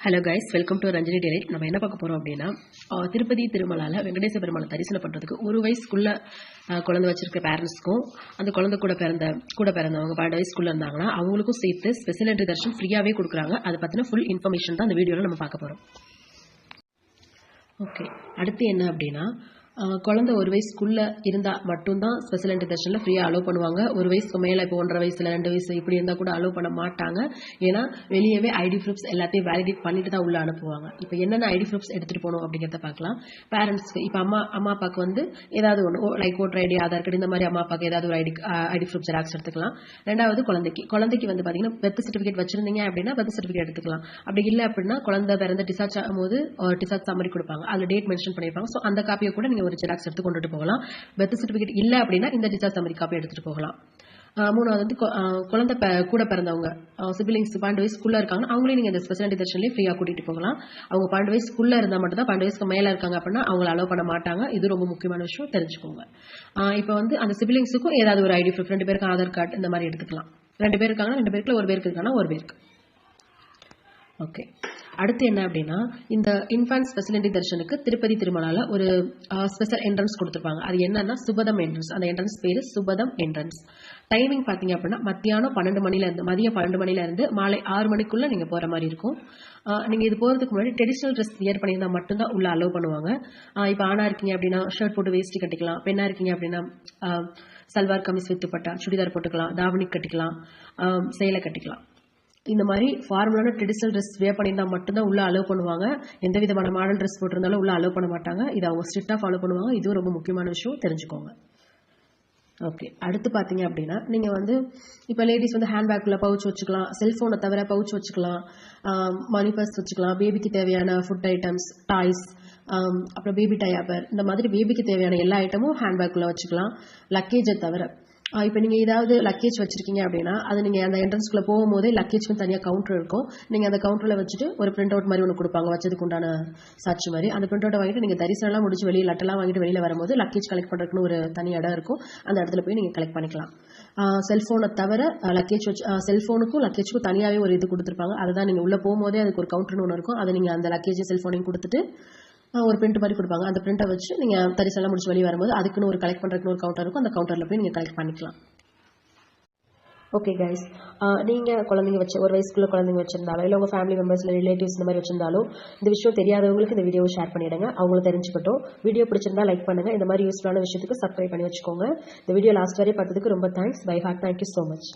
Hello guys, welcome to Ranjini daily. நம்ம என்ன பார்க்க போகிறோம் அப்படின்னா, திருப்பதி திருமலால வெங்கடேச பெருமாளை தரிசனம் பண்ணுறதுக்கு ஒரு வயசுக்குள்ள குழந்தை வச்சிருக்க பேரண்ட்ஸ்க்கும் அந்த குழந்தை கூட பிறந்தவங்க 12 வயசுக்குள்ள இருந்தாங்கன்னா அவங்களுக்கும் சேர்த்து ஸ்பெஷல் என்ட்ரி தரிசனம் ஃப்ரீயாகவே கொடுக்குறாங்க. அதை பற்றின ஃபுல் இன்ஃபர்மேஷன் தான் அந்த வீடியோவில் நம்ம பார்க்க போகிறோம். ஓகே, அடுத்து என்ன அப்படின்னா, குழந்தை ஒரு வயசுக்குள்ளே இருந்தால் மட்டும்தான் ஸ்பெஷல் என்ட்ரி தர்ஷனில் ஃப்ரீயாக அலோவ் பண்ணுவாங்க. ஒரு வயசுக்கு மேலே இப்போ 1.5 வயசில் 2 வயசு இப்படி இருந்தால் கூட அலோவ் பண்ண மாட்டாங்க. ஏன்னா வெளியவே ஐடி ப்ரூஃப்ஸ் எல்லாத்தையும் வேலிடேட் பண்ணிட்டு தான் உள்ளே அனுப்புவாங்க. இப்போ என்னென்ன ஐடி ப்ரூஃப்ஸ் எடுத்துகிட்டு போகணும் அப்படிங்கிறத பார்க்கலாம். பேரண்ட்ஸ்க்கு இப்போ அம்மா அப்பாவுக்கு வந்து ஏதாவது ஒன்று like voter ID, Aadhaar card, இந்த மாதிரி அம்மா அப்பாவுக்கு ஏதாவது ஒரு ஐடி ப்ரூஃப் ஜெராக்ஸ் எடுத்துக்கலாம். ரெண்டாவது குழந்தைக்கு வந்து பார்த்தீங்கன்னா பெர்த் சர்டிஃபிகேட் வச்சிருந்தீங்க அப்படின்னா பெர்த் சர்டிஃபிகேட் எடுத்துக்கலாம். அப்படி இல்லை அப்படின்னா குழந்தை பிறந்த டிசார்ஜ் ஆகும்போது டிசார்ஜ் சம்மரி கொடுப்பாங்க, அதில் டேட் மென்ஷன் பண்ணியிருப்பாங்க. ஸோ அந்த காப்பியை கூட நீங்கள் ஒரு ஜெராக்ஸ் எடுத்து கொண்டுட்டு போகலாம். பெர்த் சர்டிஃபிகேட் இல்லை அப்படின்னா இந்த டிசார்ஜ் சம்மரி காப்பி எடுத்துட்டு போகலாம். மூணாவது வந்து குழந்தை கூட பிறந்தவங்க சிபிலிங்ஸ் 12 வயசுக்குள்ள இருக்காங்கன்னா அவங்களே நீங்க இந்த ஸ்பெஷல் என்ட்ரி தர்ஷன்லேயே ஃப்ரீயா கூட்டிட்டு போகலாம். அவங்க 12 வயசுக்குள்ள இருந்தால் மட்டும் தான், 12 வயசுக்கு மேல இருக்காங்க அப்படின்னா அவங்களை அலோவ் பண்ண மாட்டாங்க. இது ரொம்ப முக்கியமான விஷயம், தெரிஞ்சுக்கோங்க. இப்போ வந்து அந்த சிபிலிங்ஸுக்கும் ஏதாவது ஒரு ஐடி ப்ரூஃப், 2 பேருக்கு ஆதார் கார்டு இந்த மாதிரி எடுத்துக்கலாம். 2 பேர் இருக்காங்கன்னா 2 பேருக்குள்ள, ஒரு பேருக்கு இருக்காங்கன்னா ஒரு பேருக்கு. ஓகே, அடுத்து என்ன அப்படின்னா, இந்த இன்ஃபான்ட் ஸ்பெஷல் என்ட்ரி தர்ஷனுக்கு திருப்பதி திருமலால ஒரு ஸ்பெஷல் என்ட்ரன்ஸ் கொடுத்துருப்பாங்க. அது என்னன்னா சுபதம் என்ட்ரன்ஸ். அந்த என்ட்ரன்ஸ் பேரு சுபதம் என்ட்ரன்ஸ். டைமிங் பார்த்தீங்க அப்படின்னா மதியம் 12 மணில இருந்து மாலை 6 மணிக்குள்ள நீங்க போற மாதிரி இருக்கும். நீங்க இது போறதுக்கு முன்னாடி ட்ரெடிஷனல் ட்ரெஸ் வியர் பண்ணியிருந்தா மட்டும்தான் உள்ள அலோவ் பண்ணுவாங்க. இப்போ ஆணா இருக்கீங்க அப்படின்னா ஷர்ட் போட்டு வேஷ்டி கட்டிக்கலாம். பெண்ணா இருக்கீங்க அப்படின்னா சல்வார் கமிஸ் வித் துப்பட்டா, சுடிதார் போட்டுக்கலாம், தாவணி கட்டிக்கலாம், சேலை கட்டிக்கலாம். இந்த மாதிரி ஃபார்மலான ட்ரெடிஷனல் ட்ரெஸ் வேர் பண்ணியிருந்தால் மட்டும்தான் உள்ள அலோவ் பண்ணுவாங்க. எந்த விதமான மாடல் ட்ரெஸ் போட்டிருந்தாலும் உள்ள அலோவ் பண்ண மாட்டாங்க. இதை அவங்க ஸ்ட்ரிக்டாக ஃபாலோ பண்ணுவாங்க. இதுவும் ரொம்ப முக்கியமான விஷயம், தெரிஞ்சுக்கோங்க. ஓகே, அடுத்து பார்த்தீங்க அப்படின்னா நீங்கள் வந்து இப்போ லேடிஸ் வந்து ஹேண்ட்பேக்கில் பவுச் வச்சுக்கலாம், செல்ஃபோனை தவிர பவுச் வச்சுக்கலாம், மணி பர்ஸ் வச்சுக்கலாம், பேபிக்கு தேவையான ஃபுட் ஐட்டம்ஸ், டாய்ஸ், அப்புறம் பேபி டயாப்பர், இந்த மாதிரி பேபிக்கு தேவையான எல்லா ஐட்டமும் ஹேண்ட்பேக்கில் வச்சுக்கலாம், லக்கேஜை தவிர. இப்போ நீங்கள் ஏதாவது லக்கேஜ் வச்சிருக்கீங்க அப்படின்னா அது நீங்கள் அந்த என்ட்ரன்ஸ்குள்ளே போகும்போதே லக்கேஜ்க்கு தனியாக கவுண்டர் இருக்கும். நீங்கள் அந்த கவுண்டரில் வச்சுட்டு ஒரு பிரிண்ட் அவுட் மாதிரி ஒன்று கொடுப்பாங்க, வச்சதுக்கு உண்டான சாட்சி மாதிரி. அந்த பிரிண்ட் அவுட்டை வாங்கிட்டு நீங்கள் தரிசனம்லாம் முடிச்சு வெளியே லட்டெல்லாம் வாங்கிட்டு வெளியில் வரும்போது லக்கேஜ் கலெக்ட் பண்ணுறதுக்குன்னு ஒரு தனி இடம் இருக்கும். அந்த இடத்துல போய் நீங்கள் கலெக்ட் பண்ணிக்கலாம். செல்ஃபோனை தவிர லக்கேஜ் செல்ஃபோனுக்கும் லக்கேஜுக்கும் தனியாகவே ஒரு இது கொடுத்துருப்பாங்க. அதுதான் நீங்கள் உள்ளே போகும்போதே அதுக்கு ஒரு கவுண்டர்னு ஒன்று இருக்கும். அதை நீங்கள் அந்த லக்கேஜ் செல்ஃபோனையும் கொடுத்துட்டு ஒரு பிரிண்ட் மாதிரி கொடுப்பாங்க. அந்த பிரிண்டை வச்சு நீங்கள் தரிசனம் முடிச்சு வெளியே வரும்போது அதுக்குன்னு ஒரு கலெக்ட் பண்ணுறதுக்கு ஒரு கவுண்டர் இருக்கும். அந்த கவுண்டரில் போய் நீங்கள் கலெக்ட் பண்ணிக்கலாம். ஓகே கைஸ், நீங்கள் குழந்தைங்க ஒரு வயசுக்குள்ள குழந்தைங்க வச்சிருந்தாலும் இல்லை உங்கள் ஃபேமிலி மெம்பர்ஸ் இல்லை ரிலேட்டிவ்ஸ் இந்த மாதிரி வச்சிருந்தாலும் இந்த விஷயம் தெரியாதவங்களுக்கு இந்த வீடியோவை ஷேர் பண்ணிவிடுங்க, அவங்களும் தெரிஞ்சுக்கிட்டோம். வீடியோ பிடிச்சிருந்தா லைக் பண்ணுங்கள். இந்த மாதிரி யூஸ்ஃபுல்லான விஷயத்துக்கு சப்ஸ்கிரைப் பண்ணி வச்சுக்கோங்க. இந்த வீடியோ லாஸ்ட் வரை பார்த்ததுக்கு ரொம்ப thanks. Bye heart, thank you so much.